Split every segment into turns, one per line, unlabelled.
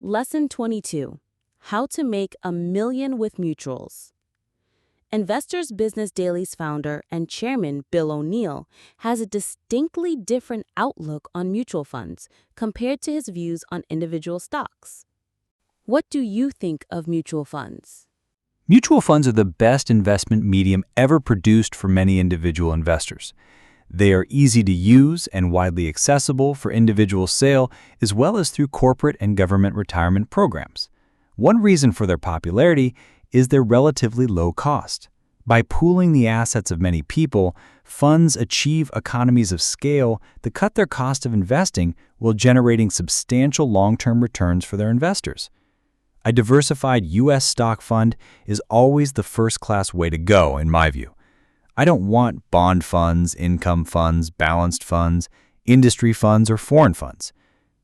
Lesson 22. How to Make a Million with Mutuals. Investors Business Daily's founder and chairman Bill O'Neil has a distinctly different outlook on mutual funds compared to his views on individual stocks. What do you think of mutual funds?
Mutual funds are the best investment medium ever produced for many individual investors. They are easy to use and widely accessible for individual sale, as well as through corporate and government retirement programs. One reason for their popularity is their relatively low cost. By pooling the assets of many people, funds achieve economies of scale that cut their cost of investing while generating substantial long-term returns for their investors. A diversified U.S. stock fund is always the first-class way to go, in my view. I don't want bond funds, income funds, balanced funds, industry funds, or foreign funds.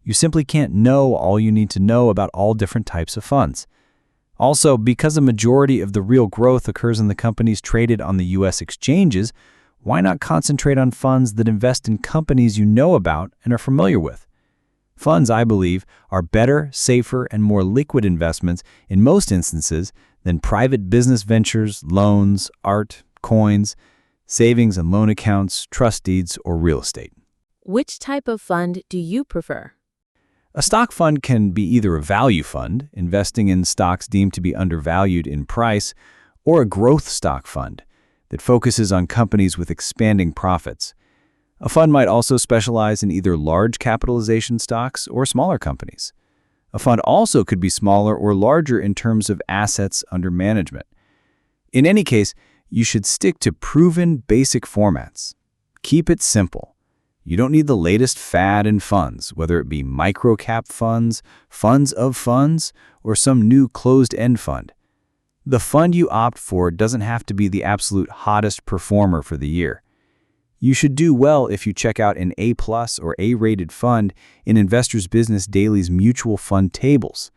You simply can't know all you need to know about all different types of funds. Also, because a majority of the real growth occurs in the companies traded on the U.S. exchanges, why not concentrate on funds that invest in companies you know about and are familiar with? Funds, I believe, are better, safer, and more liquid investments in most instances than private business ventures, loans, art, coins, savings and loan accounts, trust deeds, or real estate.
Which type of fund do you prefer?
A stock fund can be either a value fund, investing in stocks deemed to be undervalued in price, or a growth stock fund that focuses on companies with expanding profits. A fund might also specialize in either large capitalization stocks or smaller companies. A fund also could be smaller or larger in terms of assets under management. In any case, you should stick to proven basic formats. Keep it simple. You don't need the latest fad in funds, whether it be micro-cap funds, funds of funds, or some new closed-end fund. The fund you opt for doesn't have to be the absolute hottest performer for the year. You should do well if you check out an A+ or A-rated fund in Investors Business Daily's mutual fund tables.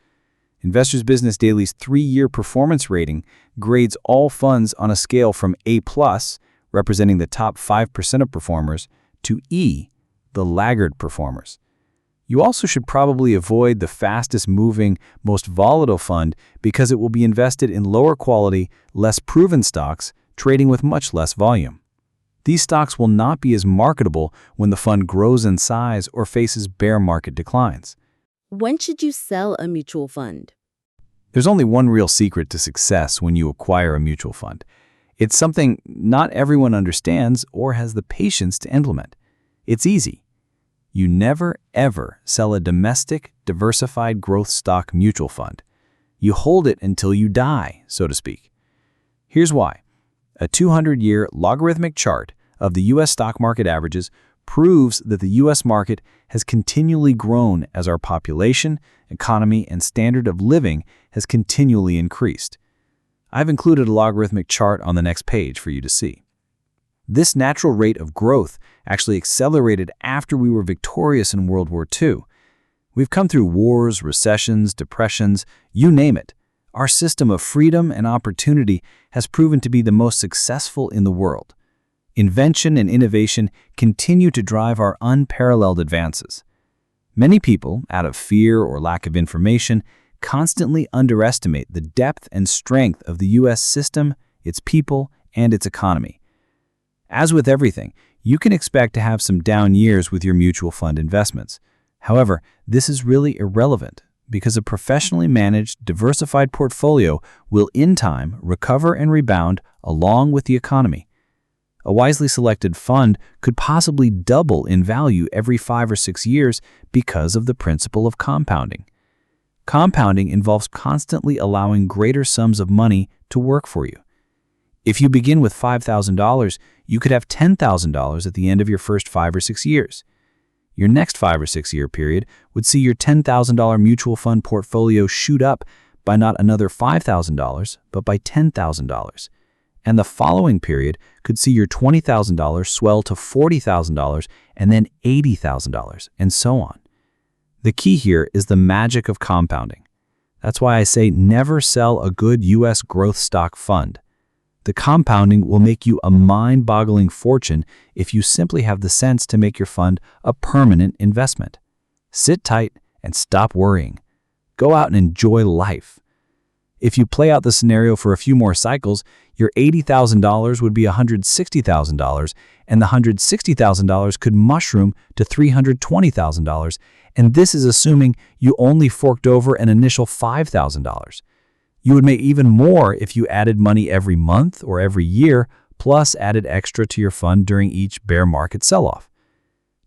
Investors Business Daily's 3-year performance rating grades all funds on a scale from A+, representing the top 5% of performers, to E, the laggard performers. You also should probably avoid the fastest-moving, most volatile fund because it will be invested in lower quality, less proven stocks trading with much less volume. These stocks will not be as marketable when the fund grows in size or faces bear market declines.
When should you sell a mutual fund?
There's only one real secret to success when you acquire a mutual fund. It's something not everyone understands or has the patience to implement. It's easy. You never, ever sell a domestic, diversified growth stock mutual fund. You hold it until you die, so to speak. Here's why. A 200-year logarithmic chart of the U.S. stock market averages proves that the U.S. market has continually grown as our population, economy, and standard of living has continually increased. I've included a logarithmic chart on the next page for you to see. This natural rate of growth actually accelerated after we were victorious in World War II. We've come through wars, recessions, depressions, you name it. Our system of freedom and opportunity has proven to be the most successful in the world. Invention and innovation continue to drive our unparalleled advances. Many people, out of fear or lack of information, constantly underestimate the depth and strength of the U.S. system, its people, and its economy. As with everything, you can expect to have some down years with your mutual fund investments. However, this is really irrelevant because a professionally managed, diversified portfolio will in time recover and rebound along with the economy. A wisely selected fund could possibly double in value every 5 or 6 years because of the principle of compounding. Compounding involves constantly allowing greater sums of money to work for you. If you begin with $5,000, you could have $10,000 at the end of your first 5 or 6 years. Your next 5 or 6 year period would see your $10,000 mutual fund portfolio shoot up by not another $5,000, but by $10,000. And the following period could see your $20,000 swell to $40,000 and then $80,000, and so on. The key here is the magic of compounding. That's why I say never sell a good U.S. growth stock fund. The compounding will make you a mind-boggling fortune if you simply have the sense to make your fund a permanent investment. Sit tight and stop worrying. Go out and enjoy life. If you play out the scenario for a few more cycles, your $80,000 would be $160,000, and the $160,000 could mushroom to $320,000, and this is assuming you only forked over an initial $5,000. You would make even more if you added money every month or every year, plus added extra to your fund during each bear market sell-off.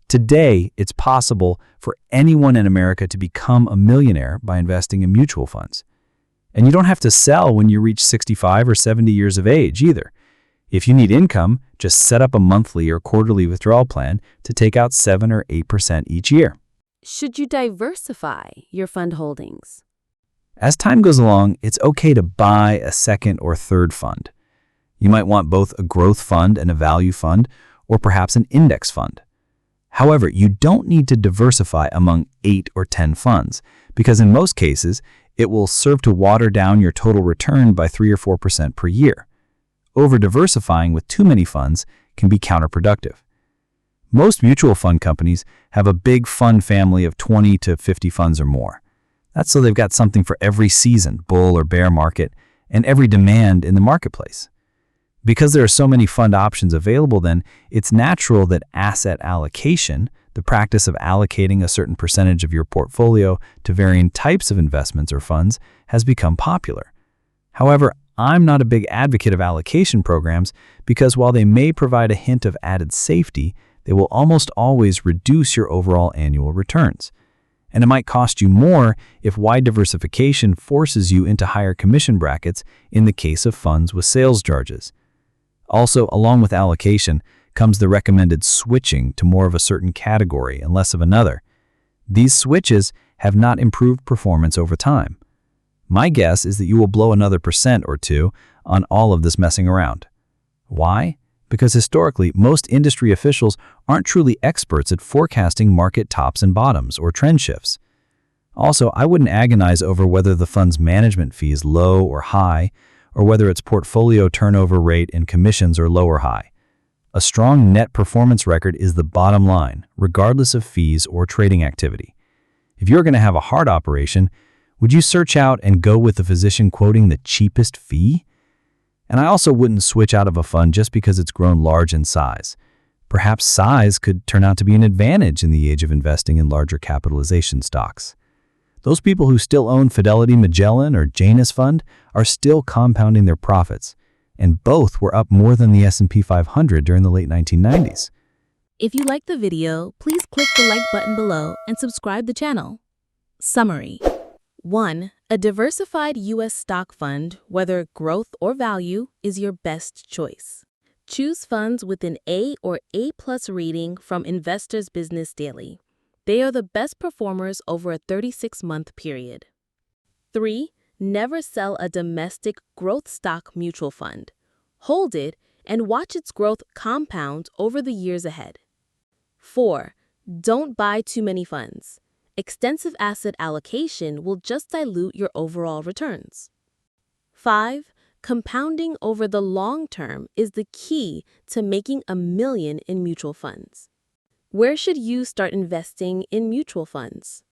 Today, it's possible for anyone in America to become a millionaire by investing in mutual funds. And you don't have to sell when you reach 65 or 70 years of age either. If you need income, just set up a monthly or quarterly withdrawal plan to take out 7 or 8% each year.
Should you diversify your fund holdings?
As time goes along, it's okay to buy a second or third fund. You might want both a growth fund and a value fund, or perhaps an index fund. However, you don't need to diversify among 8 or 10 funds, because in most cases, it will serve to water down your total return by 3 or 4% per year. Over-diversifying with too many funds can be counterproductive. Most mutual fund companies have a big fund family of 20 to 50 funds or more. That's so they've got something for every season, bull or bear market, and every demand in the marketplace. Because there are so many fund options available, then it's natural that asset allocation, the practice of allocating a certain percentage of your portfolio to varying types of investments or funds, has become popular. However, I'm not a big advocate of allocation programs because while they may provide a hint of added safety, they will almost always reduce your overall annual returns. And it might cost you more if wide diversification forces you into higher commission brackets in the case of funds with sales charges. Also, along with allocation comes the recommended switching to more of a certain category and less of another. These switches have not improved performance over time. My guess is that you will blow another % or 2 on all of this messing around. Why? Because historically, most industry officials aren't truly experts at forecasting market tops and bottoms or trend shifts. Also, I wouldn't agonize over whether the fund's management fee is low or high, or whether its portfolio turnover rate and commissions are low or high. A strong net performance record is the bottom line, regardless of fees or trading activity. If you're going to have a hard operation, would you search out and go with the physician quoting the cheapest fee? And I also wouldn't switch out of a fund just because it's grown large in size. Perhaps size could turn out to be an advantage in the age of investing in larger capitalization stocks. Those people who still own Fidelity Magellan or Janus Fund are still compounding their profits, and both were up more than the S&P 500 during the late 1990s.
If you liked the video, please click the like button below and subscribe the channel. Summary. 1. A diversified U.S. stock fund, whether growth or value, is your best choice. Choose funds with an A or A+ rating from Investors Business Daily. They are the best performers over a 36-month period. 3. Never sell a domestic growth stock mutual fund. Hold it and watch its growth compound over the years ahead. 4. Don't buy too many funds. Extensive asset allocation will just dilute your overall returns. 5. Compounding over the long term is the key to making $1 million in mutual funds. Where should you start investing in mutual funds?